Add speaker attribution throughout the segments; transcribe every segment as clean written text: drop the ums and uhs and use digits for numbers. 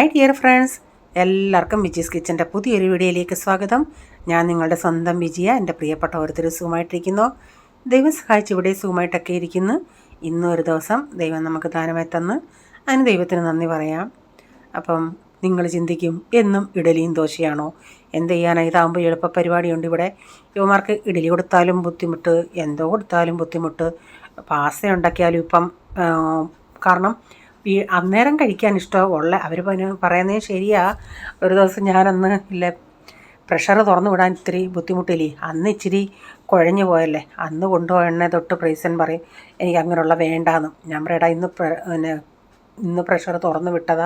Speaker 1: Hi dear friends, എല്ലാവർക്കും വിജീസ് കിച്ചൻ്റെ പുതിയൊരു വീഡിയോയിലേക്ക് സ്വാഗതം. ഞാൻ നിങ്ങളുടെ സ്വന്തം വിജയ. എൻ്റെ പ്രിയപ്പെട്ട ഓരോരുത്തർ സുഖമായിട്ടിരിക്കുന്നു. ദൈവം സഹായിച്ച് ഇവിടെ സുഖമായിട്ടൊക്കെ ഇരിക്കുന്നു. ഇന്നൊരു ദിവസം ദൈവം നമുക്ക് ദാനമായി തന്ന് അതിന് ദൈവത്തിന് നന്ദി പറയാം. അപ്പം നിങ്ങൾ ചിന്തിക്കും, എന്നും ഇഡലിയും ദോശയാണോ? എന്ത് ചെയ്യാനാണ്? ഇതാകുമ്പോൾ എളുപ്പ പരിപാടിയുണ്ട്. ഇവിടെ യുവമാർക്ക് ഇഡലി കൊടുത്താലും ബുദ്ധിമുട്ട്, എന്തോ കൊടുത്താലും ബുദ്ധിമുട്ട്, പാസ്ത ഉണ്ടാക്കിയാലും ഇപ്പം കാരണം അന്നേരം കഴിക്കാൻ ഇഷ്ടമുള്ള അവർ പറയുന്നത് ശരിയാ. ഒരു ദിവസം ഞാനന്ന് ഇല്ല പ്രഷർ തുറന്നു വിടാൻ ഇത്തിരി ബുദ്ധിമുട്ടില്ലേ, അന്ന് ഇച്ചിരി കുഴഞ്ഞു പോയല്ലേ, അന്ന് കൊണ്ടുപോയെണ്ണ തൊട്ട് പ്രൈസൻ പറയും എനിക്ക് അങ്ങനെയുള്ള വേണ്ടാന്ന്. ഞാൻ പറയടാ ഇന്ന് പ്രഷർ തുറന്നു വിട്ടതാ,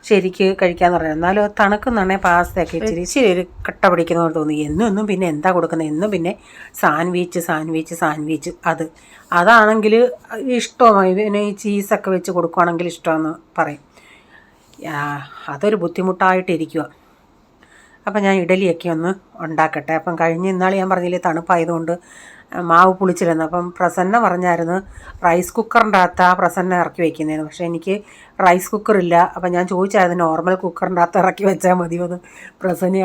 Speaker 1: ശരിക്ക് കഴിക്കാമെന്ന് പറഞ്ഞു. എന്നാലും അത് തണുക്കുന്നാണേ പാസ്തയൊക്കെ ഇച്ചിരി ഒരു കട്ട പിടിക്കുന്നവർ തോന്നി. എന്നും പിന്നെ എന്താ കൊടുക്കുന്നത്? എന്നും പിന്നെ സാൻഡ്വിച്ച് അതാണെങ്കിൽ ഇഷ്ടമായി. പിന്നെ ഈ ചീസൊക്കെ വെച്ച് കൊടുക്കുകയാണെങ്കിൽ ഇഷ്ടമെന്ന് പറയും. അതൊരു ബുദ്ധിമുട്ടായിട്ടിരിക്കുക. അപ്പം ഞാൻ ഇഡലിയൊക്കെ ഒന്ന് ഉണ്ടാക്കട്ടെ. അപ്പം ഇന്നാൾ ഞാൻ പറഞ്ഞില്ലേ തണുപ്പായതുകൊണ്ട് മാവ് പുളിച്ചിരുന്നു. അപ്പം പ്രസന്ന പറഞ്ഞായിരുന്നു റൈസ് കുക്കറിൻ്റെ അകത്ത് ആ പ്രസന്ന ഇറക്കി വയ്ക്കുന്നതെന്ന്. പക്ഷേ എനിക്ക് റൈസ് കുക്കറില്ല. അപ്പം ഞാൻ ചോദിച്ചായിരുന്നു നോർമൽ കുക്കറിൻ്റെ അകത്ത് ഇറക്കി വെച്ചാൽ മതിയോ എന്ന്. പ്രസന്ന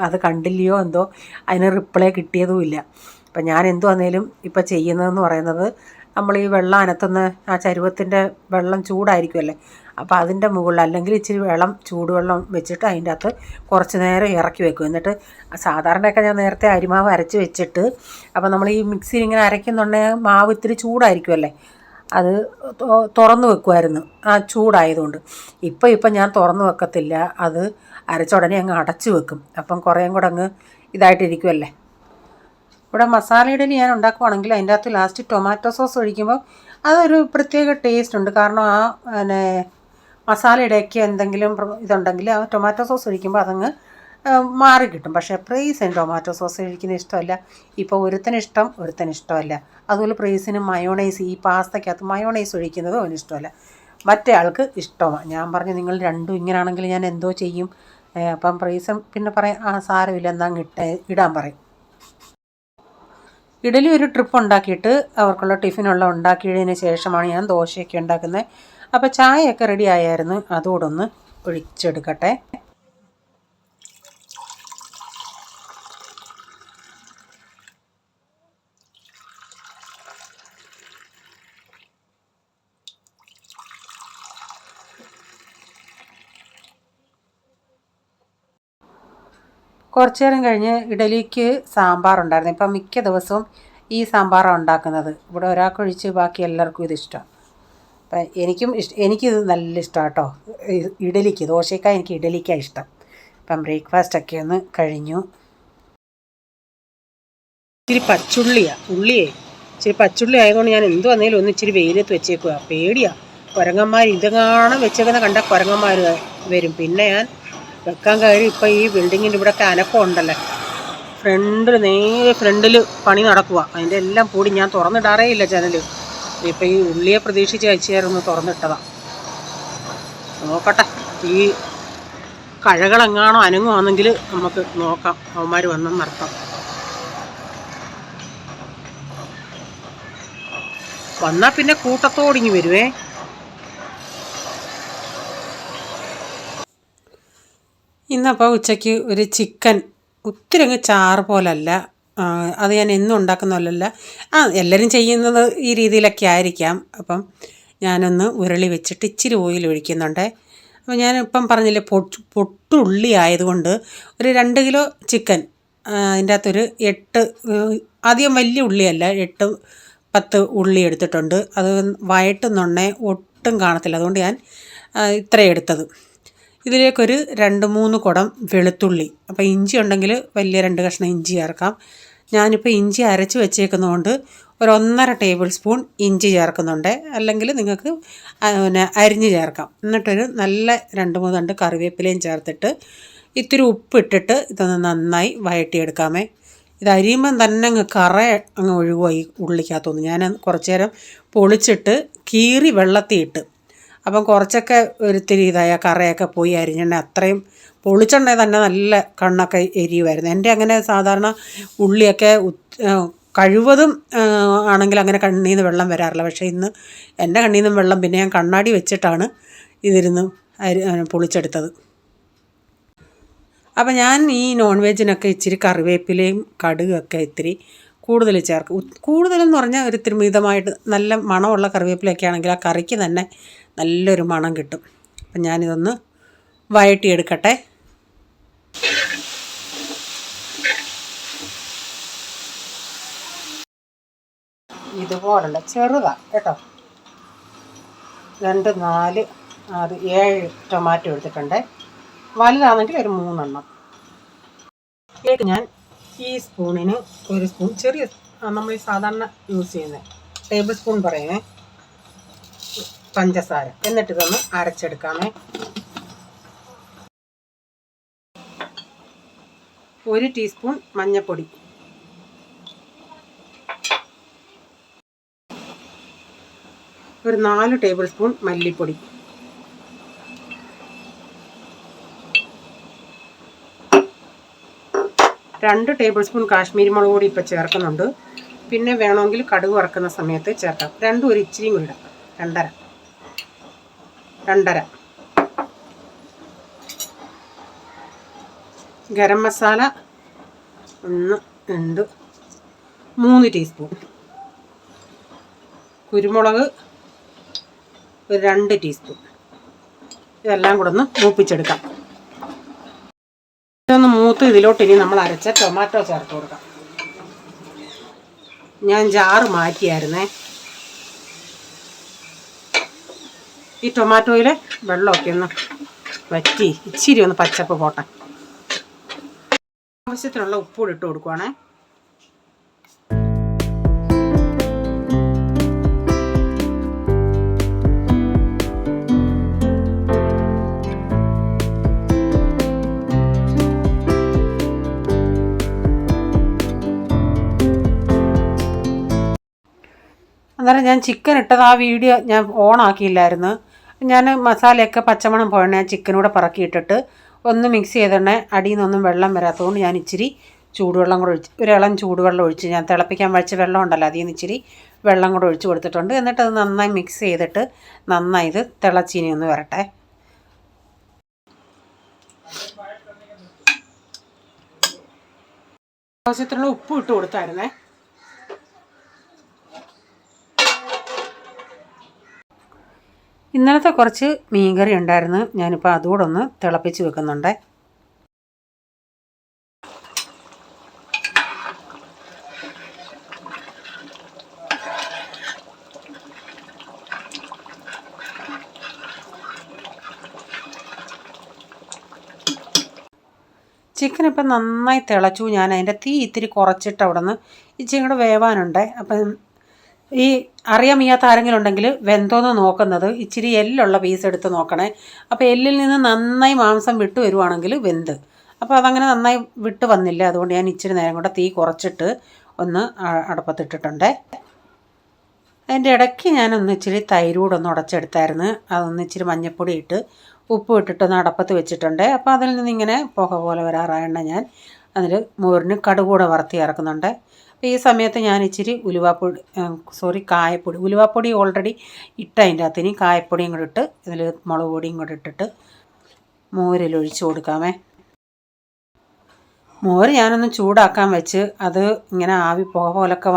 Speaker 1: അത് കണ്ടില്ലയോ എന്തോ, അതിന് റിപ്ലൈ കിട്ടിയതുമില്ല. അപ്പം ഞാൻ എന്തു വന്നേലും ഇപ്പം ചെയ്യുന്നതെന്ന് പറയുന്നത്, നമ്മൾ ഈ വെള്ളം അനത്തുന്ന ആ ചരുവത്തിൻ്റെ വെള്ളം ചൂടായിരിക്കുമല്ലേ, അപ്പോൾ അതിൻ്റെ മുകളിൽ അല്ലെങ്കിൽ ഇച്ചിരി ചൂടുവെള്ളം വെച്ചിട്ട് അതിൻ്റെ അകത്ത് കുറച്ച് നേരം ഇറക്കി വെക്കും. എന്നിട്ട് സാധാരണയൊക്കെ ഞാൻ നേരത്തെ അരിമാവ് അരച്ച് വെച്ചിട്ട്, അപ്പോൾ നമ്മൾ ഈ മിക്സിയിൽ ഇങ്ങനെ അരയ്ക്കുന്നുണ്ടെങ്കിൽ മാവ് ഇത്തിരി ചൂടായിരിക്കുമല്ലേ, അത് തുറന്ന് വെക്കുമായിരുന്നു ആ ചൂടായതുകൊണ്ട്. ഇപ്പം ഞാൻ തുറന്ന് വെക്കത്തില്ല, അത് അരച്ച ഉടനെ അങ്ങ് അടച്ചു വെക്കും. അപ്പം കുറേയും കൂടെ അങ്ങ് ഇതായിട്ടിരിക്കുമല്ലേ. ഇവിടെ മസാല ഇഡലി ഞാൻ ഉണ്ടാക്കുവാണെങ്കിൽ അതിൻ്റെ അകത്ത് ലാസ്റ്റ് ടൊമാറ്റോ സോസ് ഒഴിക്കുമ്പോൾ അതൊരു പ്രത്യേക ടേസ്റ്റ് ഉണ്ട്. കാരണം മസാലയുടെയൊക്കെ എന്തെങ്കിലും ഇതുണ്ടെങ്കിൽ ആ ടൊമാറ്റോ സോസ് ഒഴിക്കുമ്പോൾ അതങ്ങ് മാറി കിട്ടും. പക്ഷേ പ്രൈസിന് ടൊമാറ്റോ സോസ് ഒഴിക്കുന്നത് ഇഷ്ടമല്ല. ഇപ്പോൾ ഒരുത്തന് ഇഷ്ടമല്ല. അതുപോലെ പ്രൈസിന് മയോണൈസ്, ഈ പാസ്തയ്ക്കകത്ത് മയോണൈസ് ഒഴിക്കുന്നതും അവന് ഇഷ്ടമല്ല. മറ്റേ ആൾക്ക് ഇഷ്ടമാണ്. ഞാൻ പറഞ്ഞു നിങ്ങൾ രണ്ടും ഇങ്ങനെയാണെങ്കിൽ ഞാൻ എന്തോ ചെയ്യും. അപ്പം പ്രൈസും പിന്നെ പറയാം സാരമില്ല എന്താ ഇടാൻ പറയും. ഇഡലി ഒരു ട്രിപ്പ് ഉണ്ടാക്കിയിട്ട് അവർക്കുള്ള ടിഫിനുള്ള ഉണ്ടാക്കിയതിന് ശേഷമാണ് ഞാൻ ദോശയൊക്കെ ഉണ്ടാക്കുന്നത്. അപ്പോൾ ചായയൊക്കെ റെഡി ആയായിരുന്നു, അതുകൂടെ ഒന്ന് ഒഴിച്ചെടുക്കട്ടെ. കുറച്ചു നേരം കഴിഞ്ഞ് ഇഡലിക്ക് സാമ്പാറുണ്ടായിരുന്നു. ഇപ്പം മിക്ക ദിവസവും ഈ സാമ്പാറാണ് ഉണ്ടാക്കുന്നത്. ഇവിടെ ഒരാൾക്കൊഴിച്ച് ബാക്കി എല്ലാവർക്കും ഇതിഷ്ടമാണ്. അപ്പം എനിക്കിത് നല്ല ഇഷ്ടമാണ് കേട്ടോ. ദോശയ്ക്കാണ് എനിക്ക് ഇഡലിക്കാണ് ഇഷ്ടം. അപ്പം ബ്രേക്ക്ഫാസ്റ്റൊക്കെ ഒന്ന് കഴിഞ്ഞു. ഇച്ചിരി പച്ചുള്ളി ആയതുകൊണ്ട് ഞാൻ എന്ത് വന്നേലും ഒന്ന് ഇച്ചിരി വെയിലത്ത് വെച്ചേക്കുക. പേടിയാണ്, കുരങ്ങന്മാർ ഇതെങ്ങാണം വെച്ചേക്കുന്ന കണ്ട കുരങ്ങന്മാർ വരും. പിന്നെ ഞാൻ വെക്കാൻ കയറി. ഇപ്പം ഈ ബിൽഡിങ്ങിൻ്റെ ഇവിടെയൊക്കെ അനക്കം ഉണ്ടല്ലോ, ഫ്രണ്ടിൽ പണി നടക്കുക. അതിൻ്റെ എല്ലാം കൂടി ഞാൻ തുറന്നിടാറേ ഇല്ല ജനൽ. ഇപ്പം ഈ ഉള്ളിയെ പ്രതീക്ഷിച്ച് അയച്ചുകാരൊന്ന് തുറന്നിട്ടതാണ്. നോക്കട്ടെ, ഈ കഴകളെങ്ങാണോ അനങ്ങുവാണെങ്കിൽ നമുക്ക് നോക്കാം. അവന്മാർ വന്നെന്ന് നടത്താം. വന്നാൽ പിന്നെ കൂട്ടത്തോടിങ്ങി വരുവേ. ഇന്നപ്പോൾ ഉച്ചയ്ക്ക് ഒരു ചിക്കൻ, ഒത്തിരി അങ്ങ് ചാറ് പോലല്ല, അത് ഞാൻ എന്നും ഉണ്ടാക്കുന്നതല്ല. എല്ലാവരും ചെയ്യുന്നത് ഈ രീതിയിലൊക്കെ ആയിരിക്കാം. അപ്പം ഞാനൊന്ന് ഉരുളി വെച്ചിട്ട് ഇച്ചിരി ഓയിൽ ഒഴിക്കുന്നുണ്ട്. അപ്പോൾ ഞാനിപ്പം പറഞ്ഞില്ലേ പൊട്ടുള്ളി ആയതുകൊണ്ട് ഒരു 2 കിലോ ചിക്കൻ, അതിൻ്റെ അകത്തൊരു 8, അധികം വലിയ ഉള്ളിയല്ല, 8-10 ഉള്ളി എടുത്തിട്ടുണ്ട്. അത് വഴറ്റുന്നുണ്ടേ ഒട്ടും കാണത്തില്ല, അതുകൊണ്ട് ഞാൻ ഇത്രയും എടുത്തത്. ഇതിലേക്കൊരു 2-3 കുടം വെളുത്തുള്ളി. അപ്പോൾ ഇഞ്ചി ഉണ്ടെങ്കിൽ വലിയ 2 കഷ്ണം ഇഞ്ചി ചേർക്കാം. ഞാനിപ്പോൾ ഇഞ്ചി അരച്ച് വെച്ചേക്കുന്നതുകൊണ്ട് ഒരു 1.5 ടേബിൾ സ്പൂൺ ഇഞ്ചി ചേർക്കുന്നുണ്ട്. അല്ലെങ്കിൽ നിങ്ങൾക്ക് അരിഞ്ഞ് ചേർക്കാം. എന്നിട്ടൊരു നല്ല 2-3 തണ്ട് കറിവേപ്പിലയും ചേർത്തിട്ട് ഇത്തിരി ഉപ്പിട്ടിട്ട് ഇതൊന്ന് നന്നായി വഴറ്റിയെടുക്കാമേ. ഇത് അരിയുമ്പം തന്നെ അങ്ങ് ഒഴുകുക ഈ ഉള്ളിക്കകത്തുനിന്ന്. ഞാൻ കുറച്ച് നേരം പൊളിച്ചിട്ട് കീറി വെള്ളത്തിൽ ഇട്ട്, അപ്പം കുറച്ചൊക്കെ ഒരിത്തിരി കറയൊക്കെ പോയി അരിഞ്ഞെണ്ണ അത്രയും പൊളിച്ചെണ്ണ തന്നെ നല്ല കണ്ണൊക്കെ എരിയുമായിരുന്നു. എൻ്റെ അങ്ങനെ സാധാരണ ഉള്ളിയൊക്കെ കഴിവതും ആണെങ്കിൽ അങ്ങനെ കണ്ണിൽ നിന്ന് വെള്ളം വരാറില്ല. പക്ഷേ ഇന്ന് എൻ്റെ കണ്ണിൽ നിന്നും വെള്ളം, പിന്നെ ഞാൻ കണ്ണാടി വെച്ചിട്ടാണ് ഇതിരുന്ന് പൊളിച്ചെടുത്തത്. അപ്പോൾ ഞാൻ ഈ നോൺ വെജിനൊക്കെ ഇച്ചിരി കറിവേപ്പിലയും കടുകൊക്കെ ഇത്തിരി കൂടുതൽ ചേർക്കും. കൂടുതലെന്ന് പറഞ്ഞാൽ ഒരു ഇത്തിരി മിതമായിട്ട് നല്ല മണമുള്ള കറിവേപ്പിലയൊക്കെ ആണെങ്കിൽ ആ കറിക്ക് തന്നെ നല്ലൊരു മണം കിട്ടും. അപ്പം ഞാനിതൊന്ന് വഴറ്റിയെടുക്കട്ടെ. ഇതുപോലുള്ള ചെറുതാണ് കേട്ടോ. 2, 4, 6, 7 ടൊമാറ്റോ എടുത്തിട്ടുണ്ട്. വലുതാണെങ്കിൽ ഒരു 3 എണ്ണം. ഇതിലേക്ക് ഞാൻ ഈ സ്പൂണിന് 1 സ്പൂൺ ചെറിയ നമ്മൾ ഈ സാധാരണ യൂസ് ചെയ്യുന്നത് ടേബിൾ സ്പൂൺ പറയുന്നേ പഞ്ചസാര, എന്നിട്ട് ഇതൊന്ന് അരച്ചെടുക്കാമേ. 1 ടീസ്പൂൺ മഞ്ഞൾപ്പൊടി, 4 ടേബിൾ സ്പൂൺ മല്ലിപ്പൊടി, 2 ടേബിൾ സ്പൂൺ കാശ്മീരി മുളക് പൊടി ഇപ്പോൾ ചേർക്കുന്നുണ്ട്. പിന്നെ വേണമെങ്കിൽ കടുക് വറക്കുന്ന സമയത്ത് ചേർക്കാം. രണ്ടും ഒരു ഇച്ചിരിയും കൂടി ഇടാം. 2.5 ഗരം മസാല 1, 2, 3 ടീസ്പൂൺ, കുരുമുളക് 2 ടീസ്പൂൺ. ഇതെല്ലാം കൂടെ ഒന്ന് മൂപ്പിച്ചെടുക്കാം. ഇതൊന്ന് മൂത്ത് ഇതിലോട്ട് ഇനി നമ്മൾ അരച്ച ടൊമാറ്റോ ചേർത്ത് കൊടുക്കാം. ഞാൻ ജാറ് മാറ്റിയായിരുന്നേ. ഈ ടൊമാറ്റോയിൽ വെള്ളമൊക്കെ ഒന്ന് വറ്റി ഇച്ചിരി ഒന്ന് പച്ചപ്പ് പോട്ടെ. ആവശ്യത്തിനുള്ള ഉപ്പൂടി ഇട്ട് കൊടുക്കുവാണേ. അന്നേരം ഞാൻ ചിക്കൻ ഇട്ടത് ആ വീഡിയോ ഞാൻ ഓണാക്കിയില്ലായിരുന്നു. ഞാൻ മസാലയൊക്കെ പച്ചമണം പോയണേ ഞാൻ ചിക്കനൂടെ പറക്കിയിട്ടിട്ട് ഒന്ന് മിക്സ് ചെയ്തിടണേ. അടിയിൽ നിന്നൊന്നും വെള്ളം വരാത്തതുകൊണ്ട് ഞാൻ ഇച്ചിരി ചൂടുവെള്ളം കൂടെ ഒഴിച്ച്, ഒരു ഇളം ചൂടുവെള്ളം ഒഴിച്ച്, ഞാൻ തിളപ്പിക്കാൻ വച്ച വെള്ളം ഉണ്ടല്ലോ അതിൽ നിന്ന് ഇച്ചിരി വെള്ളം കൂടെ ഒഴിച്ച് കൊടുത്തിട്ടുണ്ട്. എന്നിട്ട് അത് നന്നായി മിക്സ് ചെയ്തിട്ട് നന്നായി ഇത് തിളച്ചീനി ഒന്ന് വരട്ടെ. ആവശ്യത്തിനുള്ള ഉപ്പ് ഇട്ട് കൊടുത്തായിരുന്നേ. ഇന്നലത്തെ കുറച്ച് മീൻകറി ഉണ്ടായിരുന്നു, ഞാനിപ്പോൾ അതുകൂടെ ഒന്ന് തിളപ്പിച്ച് വെക്കുന്നുണ്ട്. ചിക്കൻ ഇപ്പം നന്നായി തിളച്ചു. ഞാൻ അതിൻ്റെ തീ ഇത്തിരി കുറച്ചിട്ട് അവിടെ നിന്ന് ഇച്ചിരി കൂടെ വേവാനുണ്ട്. അപ്പം ഈ അറിയാൻ വയ്യാത്ത ആരെങ്കിലും ഉണ്ടെങ്കിൽ വെന്തോന്ന് നോക്കുന്നത് ഇച്ചിരി എല്ലുള്ള പീസ് എടുത്ത് നോക്കണേ. അപ്പോൾ എല്ലിൽ നിന്ന് നന്നായി മാംസം വിട്ട് വരുവാണെങ്കിൽ വെന്ത്. അപ്പോൾ അതങ്ങനെ നന്നായി വിട്ട് വന്നില്ല. അതുകൊണ്ട് ഞാൻ ഇച്ചിരി നേരം കൂടെ തീ കുറച്ചിട്ട് ഒന്ന് അടുപ്പത്തിട്ടിട്ടുണ്ട്. അതിൻ്റെ ഇടയ്ക്ക് ഞാനൊന്ന് ഇച്ചിരി തൈരൂടൊന്ന് ഉടച്ചെടുത്തായിരുന്നു. അതൊന്ന് ഇച്ചിരി മഞ്ഞൾപ്പൊടി ഇട്ട് ഉപ്പ് ഇട്ടിട്ടൊന്ന് അടുപ്പത്ത് വെച്ചിട്ടുണ്ട്. അപ്പോൾ അതിൽ നിന്നിങ്ങനെ പുക പോലെ വരാറായണ ഞാൻ അതിൽ മോരിന് കടുകൂടെ വറുത്തി ഇറക്കുന്നുണ്ട്. അപ്പോൾ ഈ സമയത്ത് ഞാൻ ഇച്ചിരി കായപ്പൊടി, ഉലുവാപ്പൊടി ഓൾറെഡി ഇട്ട് അതിൻ്റെ അകത്തിന് കായപ്പൊടിയും കൂടെ ഇട്ട് ഇതിൽ മുളക് പൊടിയും കൂടെ ഇട്ടിട്ട് മോരിലൊഴിച്ച് കൊടുക്കാമേ. മോര് ഞാനൊന്ന് ചൂടാക്കാൻ വെച്ച് അത് ഇങ്ങനെ പുക പോലൊക്കെ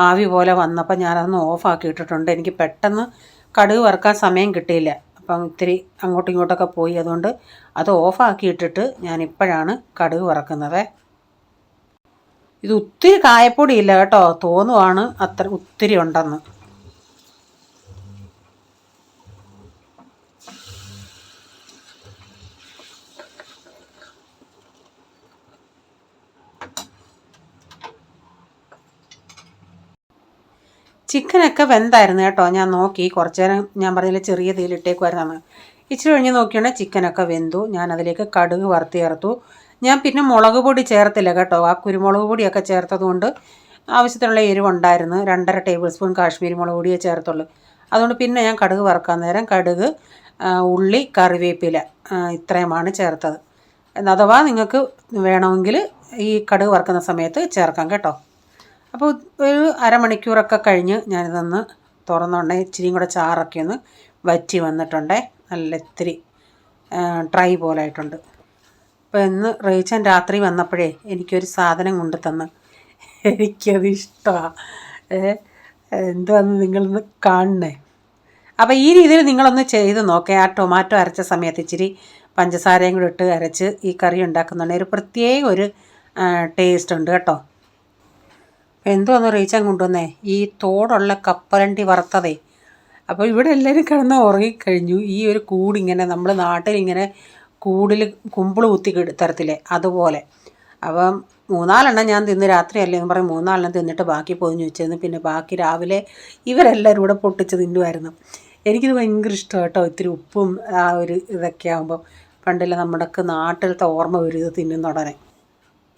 Speaker 1: ആവി പോലെ വന്നപ്പോൾ ഞാനതൊന്ന് ഓഫാക്കി ഇട്ടിട്ടുണ്ട്. എനിക്ക് പെട്ടെന്ന് കടുക് വറുക്കാൻ സമയം കിട്ടിയില്ല. അപ്പം ഇത്തിരി അങ്ങോട്ടും ഇങ്ങോട്ടൊക്കെ പോയി, അതുകൊണ്ട് അത് ഓഫാക്കി ഇട്ടിട്ട് ഞാനിപ്പോഴാണ് കടുക് വറക്കുന്നത്. ഇത് ഒത്തിരി കായപ്പൊടി ഇല്ല കേട്ടോ, തോന്നുവാണ് അത്ര ഒത്തിരി ഉണ്ടെന്ന്. ചിക്കനൊക്കെ വെന്തായിരുന്നു കേട്ടോ. ഞാൻ നോക്കി കുറച്ച് നേരം, ഞാൻ പറഞ്ഞില്ല ചെറിയ തീയിലിട്ടേക്കുമായിരുന്നു. ഇച്ചിരി കഴിഞ്ഞ് നോക്കിയാണെങ്കിൽ ചിക്കനൊക്കെ വെന്തു. ഞാൻ അതിലേക്ക് കടുക് വറുത്ത് ചേർത്തു. ഞാൻ പിന്നെ മുളക് പൊടി ചേർത്തില്ല കേട്ടോ. ആ കുരുമുളക് പൊടിയൊക്കെ ചേർത്തതുകൊണ്ട് ആവശ്യത്തിനുള്ള എരിവുണ്ടായിരുന്നു. 2.5 ടേബിൾ സ്പൂൺ കാശ്മീരി മുളക് പൊടിയേ ചേർത്തുള്ളൂ. അതുകൊണ്ട് പിന്നെ ഞാൻ കടുക് വറുക്കാൻ നേരം കടുക്, ഉള്ളി, കറിവേപ്പില ഇത്രയുമാണ് ചേർത്തത്. അഥവാ നിങ്ങൾക്ക് വേണമെങ്കിൽ ഈ കടുക് വറുക്കുന്ന സമയത്ത് ചേർക്കാം കേട്ടോ. അപ്പോൾ ഒരു അരമണിക്കൂറൊക്കെ കഴിഞ്ഞ് ഞാനിതൊന്ന് തുറന്നുകൊണ്ടേ ഇച്ചിരിയും കൂടെ ചാറൊക്കെ ഒന്ന് വറ്റി വന്നിട്ടുണ്ടേ. നല്ല ഇത്തിരി ഡ്രൈ പോലായിട്ടുണ്ട്. അപ്പോൾ ഇന്ന് റേച്ചൻ രാത്രി വന്നപ്പോഴേ എനിക്കൊരു സാധനം കൊണ്ട് തന്ന്. എനിക്കത് ഇഷ്ടമാണ്. എന്തുവന്ന് നിങ്ങളൊന്ന് കാണണേ. അപ്പോൾ ഈ രീതിയിൽ നിങ്ങളൊന്ന് ചെയ്ത് നോക്കേ. ആ ടൊമാറ്റോ അരച്ച സമയത്ത് ഇച്ചിരി പഞ്ചസാരയും കൂടി ഇട്ട് അരച്ച് ഈ കറി ഉണ്ടാക്കുന്നുണ്ടെങ്കിൽ ഒരു പ്രത്യേക ഒരു ടേസ്റ്റ് ഉണ്ട് കേട്ടോ. എന്തുവന്ന് റീച്ചാൻ കൊണ്ടുവന്നേ ഈ തോടുള്ള കപ്പലണ്ടി വറുത്തതേ. അപ്പോൾ ഇവിടെ എല്ലാവരും കിടന്ന് ഉറങ്ങിക്കഴിഞ്ഞു. ഈ ഒരു കൂടിങ്ങനെ നമ്മൾ നാട്ടിലിങ്ങനെ കൂടിൽ കുമ്പിൾ കുത്തി തരത്തില്ലേ അതുപോലെ. അപ്പം 3-4 ഞാൻ തിന്ന് രാത്രിയല്ലേ എന്ന് പറയും 3-4 തിന്നിട്ട് ബാക്കി പൊതിഞ്ഞ് വെച്ചിരുന്നു. പിന്നെ ബാക്കി രാവിലെ ഇവരെല്ലാവരും കൂടെ പൊട്ടിച്ച് തിന്നുമായിരുന്നു. എനിക്കിത് ഭയങ്കര ഇഷ്ടമാണ് കേട്ടോ. ഇത്തിരി ഉപ്പും ആ ഒരു ഇതൊക്കെ ആകുമ്പോൾ പണ്ടില്ല നമ്മുടെയൊക്കെ നാട്ടിലത്തെ ഓർമ്മ വരും ഇത് തിന്നുന്നുടനെ.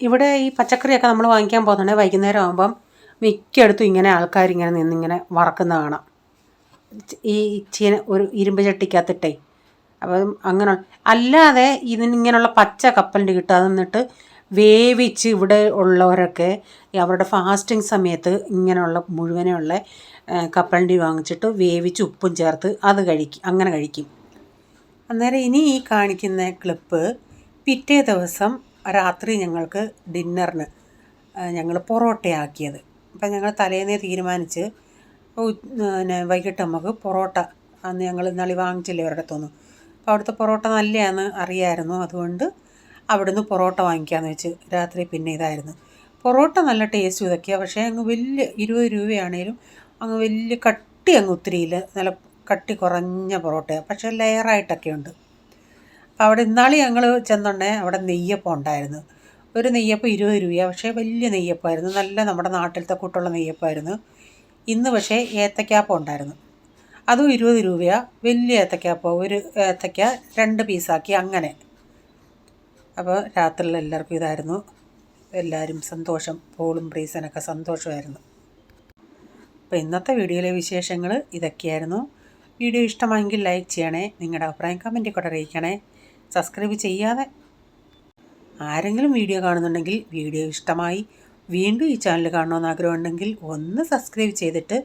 Speaker 1: ഇവിടെ ഈ പച്ചക്കറിയൊക്കെ നമ്മൾ വാങ്ങിക്കാൻ പോകുന്നുണ്ടെങ്കിൽ വൈകുന്നേരം ആകുമ്പം മിക്കയിടത്തും ഇങ്ങനെ ആൾക്കാരിങ്ങനെ നിന്നിങ്ങനെ വറക്കുന്ന കാണാം. ഈ ഒരു ഇരുമ്പ് ചട്ടിക്കകത്തിട്ടേ. അപ്പം അങ്ങനെ അല്ലാതെ ഇതിനിങ്ങനെയുള്ള പച്ച കപ്പലണ്ടി കിട്ടുക. എന്നിട്ട് വേവിച്ച് ഇവിടെ ഉള്ളവരൊക്കെ അവരുടെ ഫാസ്റ്റിംഗ് സമയത്ത് ഇങ്ങനെയുള്ള മുഴുവനുള്ള കപ്പലണ്ടി വാങ്ങിച്ചിട്ട് വേവിച്ച് ഉപ്പും ചേർത്ത് അത് അങ്ങനെ കഴിക്കും. അന്നേരം ഇനി ഈ കാണിക്കുന്ന ക്ലിപ്പ് പിറ്റേ ദിവസം രാത്രി ഞങ്ങൾക്ക് ഡിന്നറിന് ഞങ്ങൾ പൊറോട്ടയാക്കിയത്. അപ്പം ഞങ്ങൾ തലേന്നേ തീരുമാനിച്ച് പിന്നെ വൈകിട്ട് നമുക്ക് പൊറോട്ട അന്ന് ഞങ്ങൾ ഇന്നാളി വാങ്ങിച്ചില്ലേ അവരുടെ അടുത്തുനിന്ന്. അപ്പോൾ അവിടുത്തെ പൊറോട്ട നല്ലതാണെന്ന് അറിയാമായിരുന്നു. അതുകൊണ്ട് അവിടുന്ന് പൊറോട്ട വാങ്ങിക്കാമെന്ന് വെച്ച് രാത്രി പിന്നെ ഇതായിരുന്നു. പൊറോട്ട നല്ല ടേസ്റ്റ് ഇതൊക്കെയാണ്. പക്ഷേ അങ്ങ് വലിയ 20 രൂപയാണേലും അങ്ങ് വലിയ കട്ടി അങ്ങ് ഒത്തിരിയില്ല. നല്ല കട്ടി കുറഞ്ഞ പൊറോട്ടയാണ്. പക്ഷേ ലെയറായിട്ടൊക്കെ ഉണ്ട്. അപ്പോൾ അവിടെ ഇന്നാളി ഞങ്ങൾ ചെന്നുണ്ടെങ്കിൽ അവിടെ നെയ്യപ്പം ഉണ്ടായിരുന്നു. ഒരു നെയ്യപ്പം 20 രൂപയാണ്. പക്ഷേ വലിയ നെയ്യപ്പമായിരുന്നു. നല്ല നമ്മുടെ നാട്ടിലത്തെ കൂട്ടുള്ള നെയ്യപ്പമായിരുന്നു. ഇന്ന് പക്ഷേ ഏത്തക്കാപ്പം ഉണ്ടായിരുന്നു. അതും 20 രൂപയാണ്. വലിയ ഏത്തക്കാപ്പം. ഒരു ഏത്തക്ക 2 പീസാക്കി അങ്ങനെ. അപ്പോൾ രാത്രിയിൽ എല്ലാവർക്കും ഇതായിരുന്നു. എല്ലാവരും സന്തോഷം. പോളും ബ്രീസനൊക്കെ സന്തോഷമായിരുന്നു. അപ്പോൾ ഇന്നത്തെ വീഡിയോയിലെ വിശേഷങ്ങൾ ഇതൊക്കെയായിരുന്നു. വീഡിയോ ഇഷ്ടമായെങ്കിൽ ലൈക്ക് ചെയ്യണേ. നിങ്ങളുടെ അഭിപ്രായം കമൻറ്റിൽ കൂടെ അറിയിക്കണേ. സബ്സ്ക്രൈബ് ചെയ്യാതെ ആരെങ്കിലും വീഡിയോ കാണുന്നുണ്ടെങ്കിൽ വീഡിയോ ഇഷ്ടമായി വീണ്ടും ഈ ചാനൽ കാണണമെന്ന് ആഗ്രഹമുണ്ടെങ്കിൽ ഒന്ന് സബ്സ്ക്രൈബ് ചെയ്തിട്ട്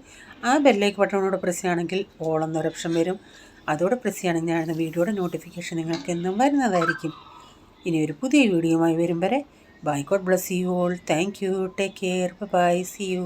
Speaker 1: ആ ബെല്ലൈക്ക് ബട്ടണോട് പ്രസ് ചെയ്യുകയാണെങ്കിൽ ഓൾ എന്നൊരു ഓപ്ഷൻ വരും. അതോടെ പ്രസ് ചെയ്യുകയാണെങ്കിൽ ഞാൻ വീഡിയോയുടെ നോട്ടിഫിക്കേഷൻ നിങ്ങൾക്ക് എന്നും വരുന്നതായിരിക്കും. ഇനി ഒരു പുതിയ വീഡിയോയുമായി വരും വരെ bye. God bless you all. Thank you. Take care. Bye. See U.